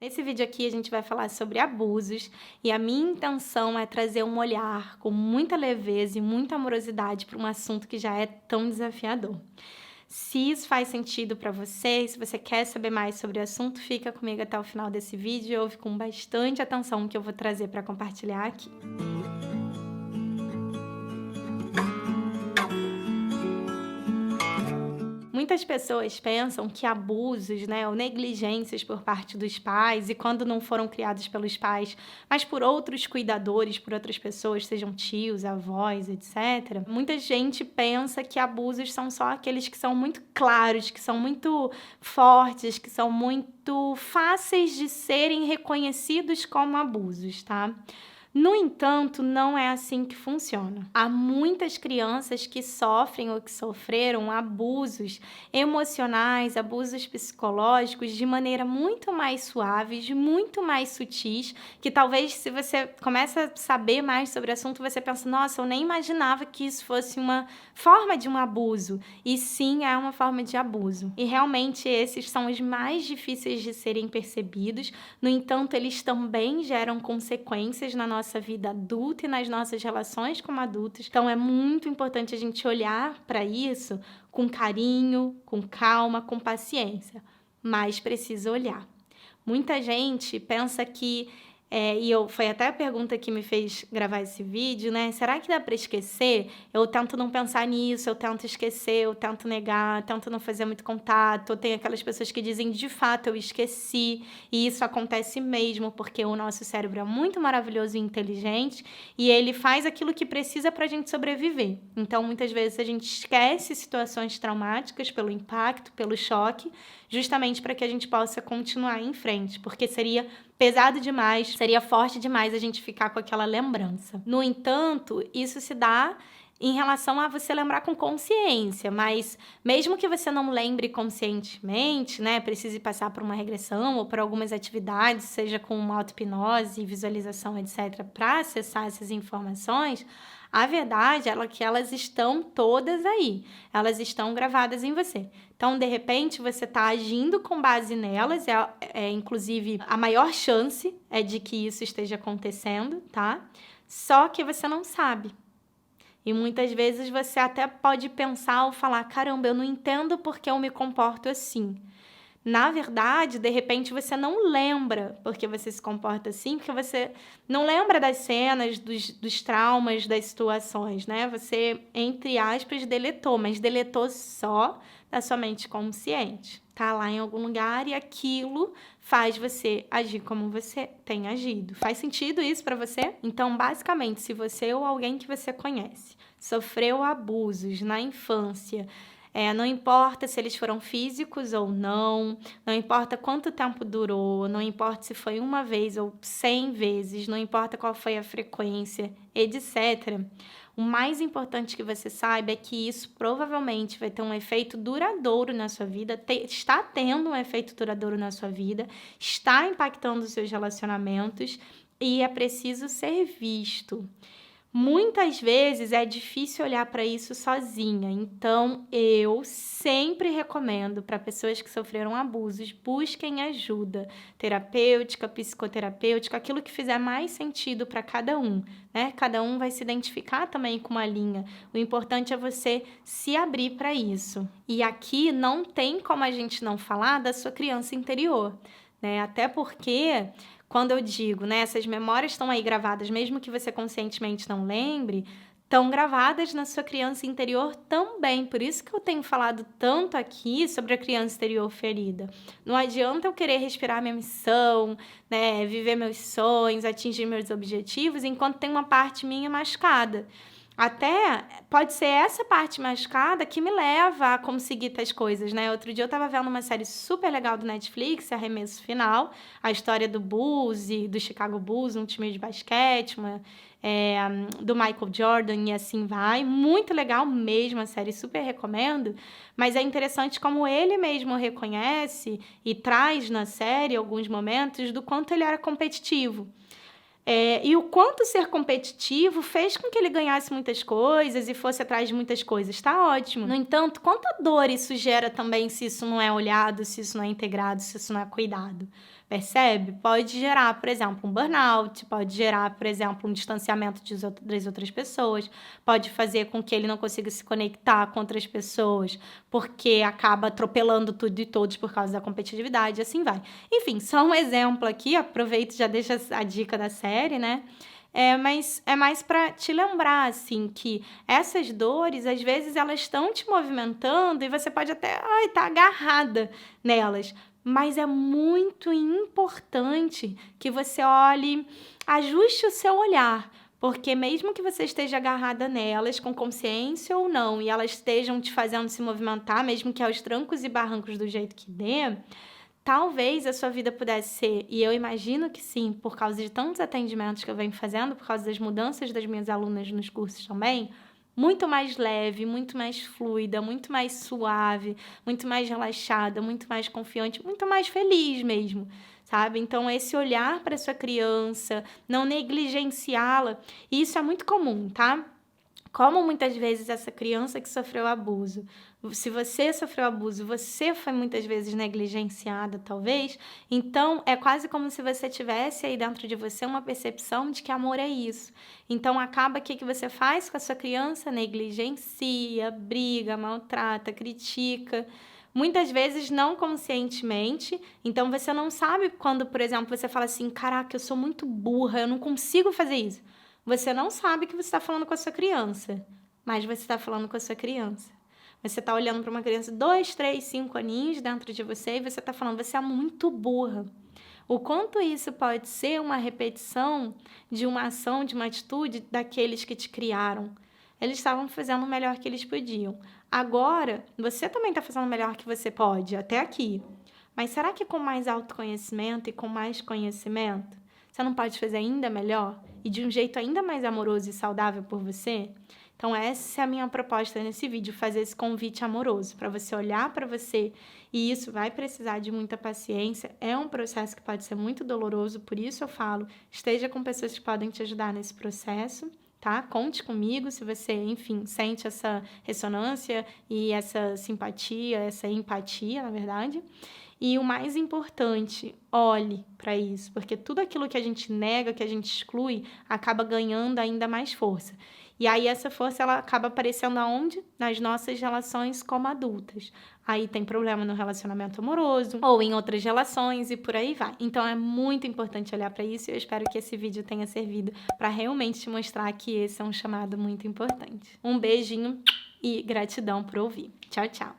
Nesse vídeo aqui a gente vai falar sobre abusos e a minha intenção é trazer um olhar com muita leveza e muita amorosidade para um assunto que já é tão desafiador. Se isso faz sentido para você, se você quer saber mais sobre o assunto, fica comigo até o final desse vídeo e ouve com bastante atenção o que eu vou trazer para compartilhar aqui. Muitas pessoas pensam que abusos, né, ou negligências por parte dos pais, e quando não foram criados pelos pais, mas por outros cuidadores, por outras pessoas, sejam tios, avós, etc. Muita gente pensa que abusos são só aqueles que são muito claros, que são muito fortes, que são muito fáceis de serem reconhecidos como abusos, tá? No entanto, não é assim que funciona. Há muitas crianças que sofrem ou que sofreram abusos emocionais, abusos psicológicos de maneira muito mais suaves, muito mais sutis, que talvez se você começa a saber mais sobre o assunto, você pensa, nossa, eu nem imaginava que isso fosse uma forma de um abuso. E sim, é uma forma de abuso. E realmente esses são os mais difíceis de serem percebidos. No entanto, eles também geram consequências na nossa vida adulta e nas nossas relações como adultos. Então, é muito importante a gente olhar para isso com carinho, com calma, com paciência. Mas precisa olhar. Muita gente pensa que foi até a pergunta que me fez gravar esse vídeo, né? Será que dá para esquecer? Eu tento não pensar nisso, eu tento esquecer, eu tento negar, tento não fazer muito contato. Tem aquelas pessoas que dizem, de fato, eu esqueci. E isso acontece mesmo, porque o nosso cérebro é muito maravilhoso e inteligente e ele faz aquilo que precisa para a gente sobreviver. Então, muitas vezes a gente esquece situações traumáticas pelo impacto, pelo choque, justamente para que a gente possa continuar em frente, porque seria pesado demais, seria forte demais a gente ficar com aquela lembrança. No entanto, isso se dá em relação a você lembrar com consciência, mas mesmo que você não lembre conscientemente, né, precise passar por uma regressão ou por algumas atividades, seja com uma auto-hipnose, visualização, etc., para acessar essas informações, a verdade é que elas estão todas aí, elas estão gravadas em você. Então, de repente, você está agindo com base nelas, inclusive a maior chance é de que isso esteja acontecendo, tá? Só que você não sabe. E muitas vezes você até pode pensar ou falar, caramba, eu não entendo porque eu me comporto assim. Na verdade, de repente, você não lembra porque você se comporta assim, porque você não lembra das cenas, dos traumas, das situações, né? Você, entre aspas, deletou, mas deletou só da sua mente consciente. Tá lá em algum lugar e aquilo faz você agir como você tem agido. Faz sentido isso para você? Então, basicamente, se você ou alguém que você conhece sofreu abusos na infância, não importa se eles foram físicos ou não importa quanto tempo durou, não importa se foi uma vez ou 100 vezes, não importa qual foi a frequência, etc. O mais importante que você saiba é que isso provavelmente vai ter um efeito duradouro na sua vida, está tendo um efeito duradouro na sua vida, está impactando os seus relacionamentos e é preciso ser visto. Muitas vezes é difícil olhar para isso sozinha, então eu sempre recomendo para pessoas que sofreram abusos, busquem ajuda terapêutica, psicoterapêutica, aquilo que fizer mais sentido para cada um, né? Cada um vai se identificar também com uma linha. O importante é você se abrir para isso. E aqui não tem como a gente não falar da sua criança interior, né? Até porque quando eu digo, né, essas memórias estão aí gravadas, mesmo que você conscientemente não lembre, estão gravadas na sua criança interior também. Por isso que eu tenho falado tanto aqui sobre a criança interior ferida. Não adianta eu querer respirar minha missão, né, viver meus sonhos, atingir meus objetivos, enquanto tem uma parte minha machucada. Até pode ser essa parte machucada que me leva a conseguir tais coisas, né? Outro dia eu tava vendo uma série super legal do Netflix, Arremesso Final, a história do Bulls e do Chicago Bulls, um time de basquete, do Michael Jordan e assim vai. Muito legal mesmo a série, super recomendo. Mas é interessante como ele mesmo reconhece e traz na série alguns momentos do quanto ele era competitivo. E o quanto ser competitivo fez com que ele ganhasse muitas coisas e fosse atrás de muitas coisas. Tá ótimo. No entanto, quanta dor isso gera também se isso não é olhado, se isso não é integrado, se isso não é cuidado. percebe? Pode gerar, por exemplo, um burnout, pode gerar, por exemplo, um distanciamento das outras pessoas, pode fazer com que ele não consiga se conectar com outras pessoas, porque acaba atropelando tudo e todos por causa da competitividade, e assim vai. Enfim, só um exemplo aqui, aproveito e já deixa a dica da série, né? Mas é mais para te lembrar, assim, que essas dores, às vezes, elas estão te movimentando e você pode até, ai, tá agarrada nelas. Mas é muito importante que você olhe, ajuste o seu olhar, porque mesmo que você esteja agarrada nelas, com consciência ou não, e elas estejam te fazendo se movimentar, mesmo que aos trancos e barrancos do jeito que dê, talvez a sua vida pudesse ser, e eu imagino que sim, por causa de tantos atendimentos que eu venho fazendo, por causa das mudanças das minhas alunas nos cursos também, muito mais leve, muito mais fluida, muito mais suave, muito mais relaxada, muito mais confiante, muito mais feliz mesmo, sabe? Então, esse olhar para sua criança, não negligenciá-la, e isso é muito comum, tá? Como muitas vezes essa criança que sofreu abuso, se você sofreu abuso, você foi muitas vezes negligenciada, talvez, então é quase como se você tivesse aí dentro de você uma percepção de que amor é isso. Então acaba que o que você faz com a sua criança? Negligencia, briga, maltrata, critica. Muitas vezes não conscientemente, então você não sabe quando, por exemplo, você fala assim: caraca, eu sou muito burra, eu não consigo fazer isso. Você não sabe que você está falando com a sua criança, mas você está falando com a sua criança. Você está olhando para uma criança de 2, 3, 5 aninhos dentro de você e você está falando, você é muito burra. O quanto isso pode ser uma repetição de uma ação, de uma atitude daqueles que te criaram. Eles estavam fazendo o melhor que eles podiam. Agora, você também está fazendo o melhor que você pode, até aqui. Mas será que com mais autoconhecimento e com mais conhecimento, você não pode fazer ainda melhor? E de um jeito ainda mais amoroso e saudável por você? Então, essa é a minha proposta nesse vídeo, fazer esse convite amoroso, para você olhar para você, e isso vai precisar de muita paciência, é um processo que pode ser muito doloroso, por isso eu falo, esteja com pessoas que podem te ajudar nesse processo, tá? Conte comigo se você, enfim, sente essa ressonância e essa simpatia, essa empatia, na verdade. E o mais importante, olhe para isso, porque tudo aquilo que a gente nega, que a gente exclui, acaba ganhando ainda mais força. E aí essa força ela acaba aparecendo aonde? Nas nossas relações como adultas. Aí tem problema no relacionamento amoroso ou em outras relações e por aí vai. Então é muito importante olhar para isso e eu espero que esse vídeo tenha servido para realmente te mostrar que esse é um chamado muito importante. Um beijinho e gratidão por ouvir. Tchau, tchau.